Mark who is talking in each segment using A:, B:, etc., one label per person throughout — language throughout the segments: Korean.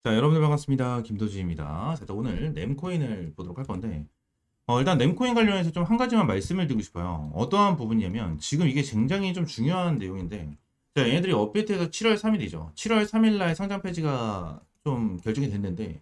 A: 자, 여러분들 반갑습니다. 김도지입니다. 자, 또 오늘 램코인을 보도록 할 건데, 일단 램코인 관련해서 좀 한 가지만 말씀을 드리고 싶어요. 어떠한 부분이냐면, 지금 이게 굉장히 좀 중요한 내용인데, 자, 얘네들이 업데이트해서 7월 3일이죠. 7월 3일 날 상장 폐지가 좀 결정이 됐는데,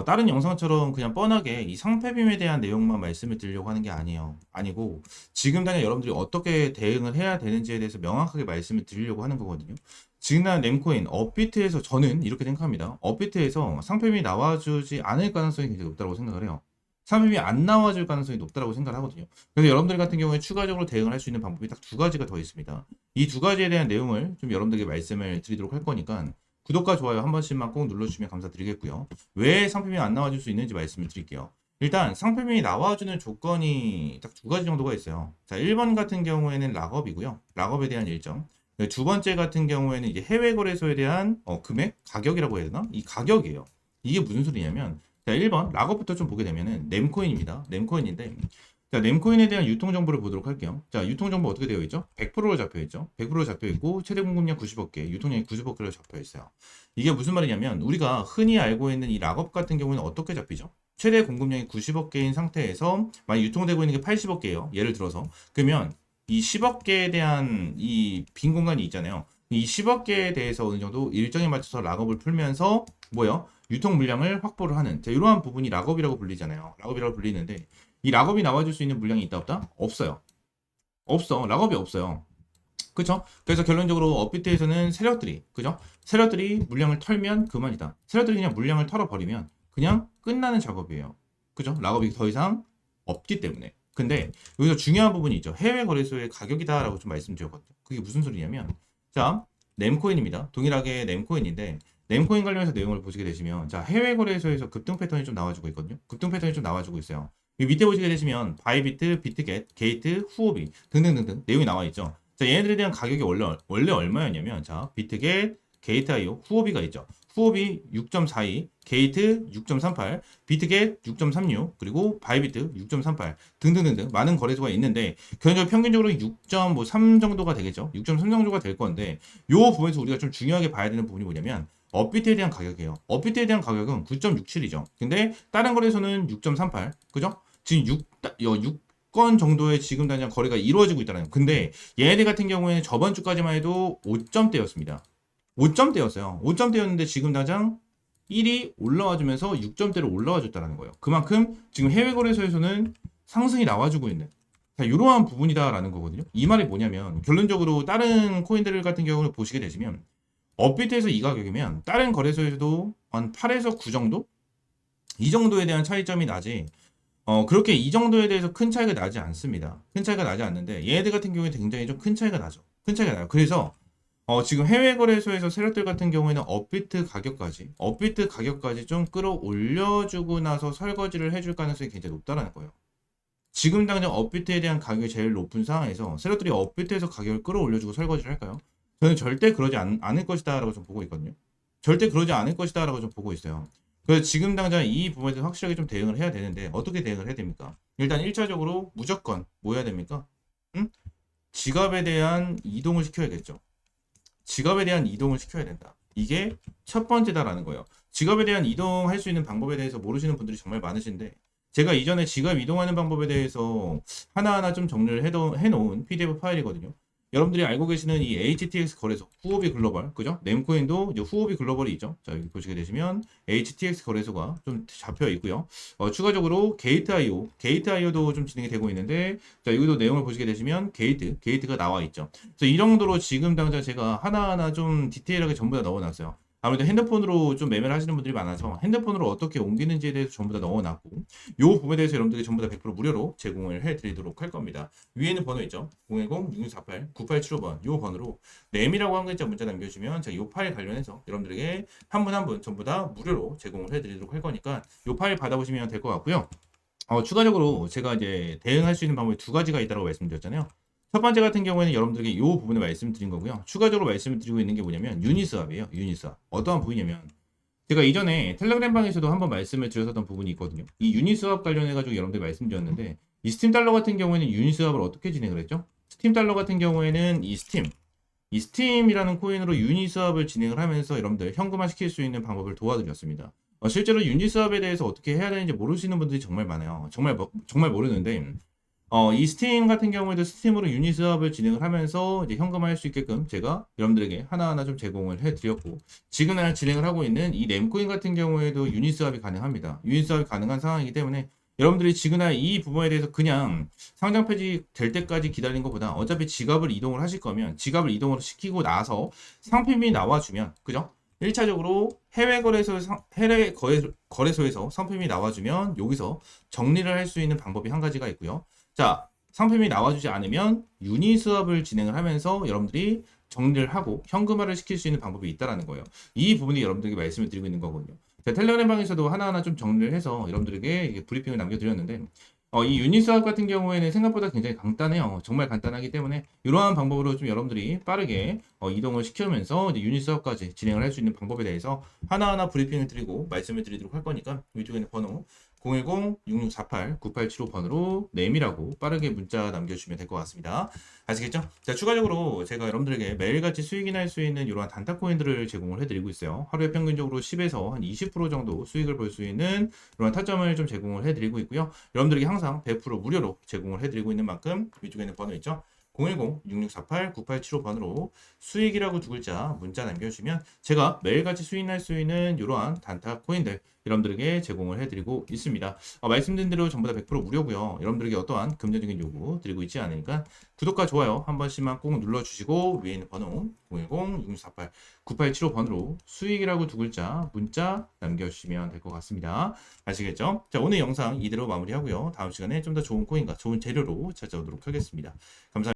A: 다른 영상처럼 그냥 뻔하게 이 상폐빔에 대한 내용만 말씀을 드리려고 하는 게 아니에요. 아니고, 지금 당장 여러분들이 어떻게 대응을 해야 되는지에 대해서 명확하게 말씀을 드리려고 하는 거거든요. 지금 난 램코인 업비트에서 저는 이렇게 생각합니다. 업비트에서 상표이 나와주지 않을 가능성이 굉장히 높다고 생각을 해요. 상표이 안 나와줄 가능성이 높다고 생각을 하거든요. 그래서 여러분들 같은 경우에 추가적으로 대응을 할 수 있는 방법이 딱 두 가지가 더 있습니다. 이 두 가지에 대한 내용을 좀 여러분들에게 말씀을 드리도록 할 거니까 구독과 좋아요 한 번씩만 꼭 눌러주시면 감사드리겠고요. 왜 상표이 안 나와줄 수 있는지 말씀을 드릴게요. 일단 상표이 나와주는 조건이 딱 두 가지 정도가 있어요. 자, 1번 같은 경우에는 락업이고요. 락업에 대한 일정. 네, 두 번째 같은 경우에는 이제 해외 거래소에 대한 금액, 가격이라고 해야 되나? 이 가격이에요. 이게 무슨 소리냐면, 자, 1번 락업부터 좀 보게 되면은 램코인입니다. 램코인인데, 자, 램코인에 대한 유통 정보를 보도록 할게요. 자, 유통 정보 어떻게 되어 있죠? 100%로 잡혀 있죠. 100%로 잡혀 있고 최대 공급량 90억 개, 유통량이 90억 개로 잡혀 있어요. 이게 무슨 말이냐면 우리가 흔히 알고 있는 이 락업 같은 경우는 어떻게 잡히죠? 최대 공급량이 90억 개인 상태에서 만약 유통되고 있는 게 80억 개예요. 예를 들어서 그러면 이 10억 개에 대한 이 빈 공간이 있잖아요. 이 10억 개에 대해서 어느 정도 일정에 맞춰서 락업을 풀면서 뭐요? 유통 물량을 확보를 하는 자, 이러한 부분이 락업이라고 불리잖아요. 락업이라고 불리는데 이 락업이 나와줄 수 있는 물량이 있다 없다? 없어요. 없어. 락업이 없어요. 그죠? 그래서 결론적으로 업비트에서는 세력들이 그죠? 세력들이 물량을 털면 그만이다. 세력들이 그냥 물량을 털어버리면 그냥 끝나는 작업이에요. 그죠? 락업이 더 이상 없기 때문에. 근데 여기서 중요한 부분이 있죠. 해외 거래소의 가격이다라고 좀 말씀드렸거든요. 그게 무슨 소리냐면 자, 램코인입니다. 동일하게 램코인인데 램코인 관련해서 내용을 보시게 되시면 자, 해외 거래소에서 급등 패턴이 좀 나와주고 있거든요. 급등 패턴이 좀 나와주고 있어요. 이 밑에 보시게 되시면 바이비트, 비트겟, 게이트, 후오비 등등등등 내용이 나와 있죠. 자, 얘네들에 대한 가격이 원래 얼마였냐면 자, 비트겟, 게이트.io, 후오비가 있죠. 후오비 6.42, 게이트 6.38, 비트겟 6.36, 그리고 바이비트 6.38 등등등등 많은 거래소가 있는데 평균적으로 6.3 정도가 되겠죠. 6.3 정도가 될 건데 요 부분에서 우리가 좀 중요하게 봐야 되는 부분이 뭐냐면 업비트에 대한 가격이에요. 업비트에 대한 가격은 9.67이죠. 근데 다른 거래소는 6.38, 그죠? 지금 6건 정도의 지금 당장 거래가 이루어지고 있다는 거예요. 근데 얘네들 같은 경우에는 저번 주까지만 해도 5점대였습니다. 5점대였어요. 5점대였는데 지금 당장 1이 올라와주면서 6점대로 올라와줬다는 거예요. 그만큼 지금 해외 거래소에서는 상승이 나와주고 있는 자, 이러한 부분이다라는 거거든요. 이 말이 뭐냐면 결론적으로 다른 코인들 같은 경우를 보시게 되시면 업비트에서 이 가격이면 다른 거래소에서도 한 8에서 9 정도? 이 정도에 대한 차이점이 나지 그렇게 이 정도에 대해서 큰 차이가 나지 않습니다. 큰 차이가 나지 않는데 얘네들 같은 경우에 굉장히 좀 큰 차이가 나죠. 큰 차이가 나요. 그래서 지금 해외 거래소에서 세력들 같은 경우에는 업비트 가격까지 좀 끌어올려주고 나서 설거지를 해줄 가능성이 굉장히 높다는 거예요. 지금 당장 업비트에 대한 가격이 제일 높은 상황에서 세력들이 업비트에서 가격을 끌어올려주고 설거지를 할까요? 저는 절대 그러지 않을 것이다라고 좀 보고 있거든요. 절대 그러지 않을 것이다라고 좀 보고 있어요. 그래서 지금 당장 이 부분에 대해서 확실하게 좀 대응을 해야 되는데 어떻게 대응을 해야 됩니까? 일단 1차적으로 무조건 뭐 해야 됩니까? 응? 지갑에 대한 이동을 시켜야겠죠. 지갑에 대한 이동을 시켜야 된다. 이게 첫 번째다라는 거예요. 지갑에 대한 이동할 수 있는 방법에 대해서 모르시는 분들이 정말 많으신데 제가 이전에 지갑 이동하는 방법에 대해서 하나하나 좀 정리를 해놓은 PDF 파일이거든요. 여러분들이 알고 계시는 이 HTX 거래소, 후오비 글로벌, 그죠? 램코인도 이제 후오비 글로벌이 있죠. 자, 여기 보시게 되시면 HTX 거래소가 좀 잡혀 있고요. 추가적으로 게이트.io도 좀 진행이 되고 있는데, 자, 여기도 내용을 보시게 되시면 게이트가 나와 있죠. 그래서 이 정도로 지금 당장 제가 하나하나 좀 디테일하게 전부 다 넣어놨어요. 아무래도 핸드폰으로 좀 매매를 하시는 분들이 많아서 핸드폰으로 어떻게 옮기는지에 대해서 전부 다 넣어놨고 요 부분에 대해서 여러분들이 전부 다 100% 무료로 제공을 해드리도록 할 겁니다. 위에는 번호 있죠. 010-6648-9875번 요 번호로 램이라고 한 글자 문자 남겨주시면 제가 요 파일 관련해서 여러분들에게 한 분 한 분 전부 다 무료로 제공을 해드리도록 할 거니까 요 파일 받아보시면 될 것 같고요. 추가적으로 제가 이제 대응할 수 있는 방법이 두 가지가 있다고 말씀드렸잖아요. 첫 번째 같은 경우에는 여러분들에게 이 부분을 말씀드린 거고요. 추가적으로 말씀을 드리고 있는 게 뭐냐면 유니스왑이에요. 유니스왑. 어떠한 부분이냐면 제가 이전에 텔레그램 방에서도 한번 말씀을 드렸었던 부분이 있거든요. 이 유니스왑 관련해가지고 여러분들 말씀드렸는데 이 스팀 달러 같은 경우에는 유니스왑을 어떻게 진행을 했죠? 스팀 달러 같은 경우에는 이 이 스팀이라는 코인으로 유니스왑을 진행을 하면서 여러분들 현금화 시킬 수 있는 방법을 도와드렸습니다. 실제로 유니스왑에 대해서 어떻게 해야 되는지 모르시는 분들이 정말 많아요. 정말 모르는데 이 스팀 같은 경우에도 스팀으로 유니스왑을 진행을 하면서 이제 현금화할 수 있게끔 제가 여러분들에게 하나하나 좀 제공을 해드렸고, 지금 진행을 하고 있는 이 램코인 같은 경우에도 유니스왑이 가능합니다. 유니스왑이 가능한 상황이기 때문에 여러분들이 지금 이 부분에 대해서 그냥 상장 폐지 될 때까지 기다리는 것보다 어차피 지갑을 이동을 하실 거면 지갑을 이동을 시키고 나서 상품이 나와주면, 그죠? 1차적으로 거래소에서 상품이 나와주면 여기서 정리를 할 수 있는 방법이 한 가지가 있고요. 자, 상품이 나와주지 않으면 유니스왑을 진행을 하면서 여러분들이 정리를 하고 현금화를 시킬 수 있는 방법이 있다라는 거예요. 이 부분이 여러분들에게 말씀을 드리고 있는 거거든요. 자, 텔레그램 방에서도 하나하나 좀 정리를 해서 여러분들에게 이게 브리핑을 남겨드렸는데, 이 유니스왑 같은 경우에는 생각보다 굉장히 간단해요. 정말 간단하기 때문에 이러한 방법으로 좀 여러분들이 빠르게 이동을 시키면서 이제 유니스왑까지 진행을 할 수 있는 방법에 대해서 하나하나 브리핑을 드리고 말씀을 드리도록 할 거니까 위쪽에 있는 번호 010-6648-9875번으로 네임이라고 빠르게 문자 남겨주시면 될 것 같습니다. 아시겠죠? 자, 추가적으로 제가 여러분들에게 매일같이 수익이 날 수 있는 이러한 단타코인들을 제공을 해드리고 있어요. 하루에 평균적으로 10에서 한 20% 정도 수익을 볼 수 있는 이러한 타점을 좀 제공을 해드리고 있고요. 여러분들에게 항상 100% 무료로 제공을 해드리고 있는 만큼 위쪽에 있는 번호 있죠? 010-6648-9875번으로 수익이라고 두 글자 문자 남겨주시면 제가 매일같이 수익 날 수 있는 이러한 단타 코인들 여러분들에게 제공을 해드리고 있습니다. 말씀드린 대로 전부 다 100% 무료고요. 여러분들에게 어떠한 금전적인 요구 드리고 있지 않으니까 구독과 좋아요 한 번씩만 꼭 눌러주시고 위에 있는 번호 010-6648-9875번으로 수익이라고 두 글자 문자 남겨주시면 될 것 같습니다. 아시겠죠? 자, 오늘 영상 이대로 마무리하고요. 다음 시간에 좀 더 좋은 코인과 좋은 재료로 찾아오도록 하겠습니다. 감사합니다.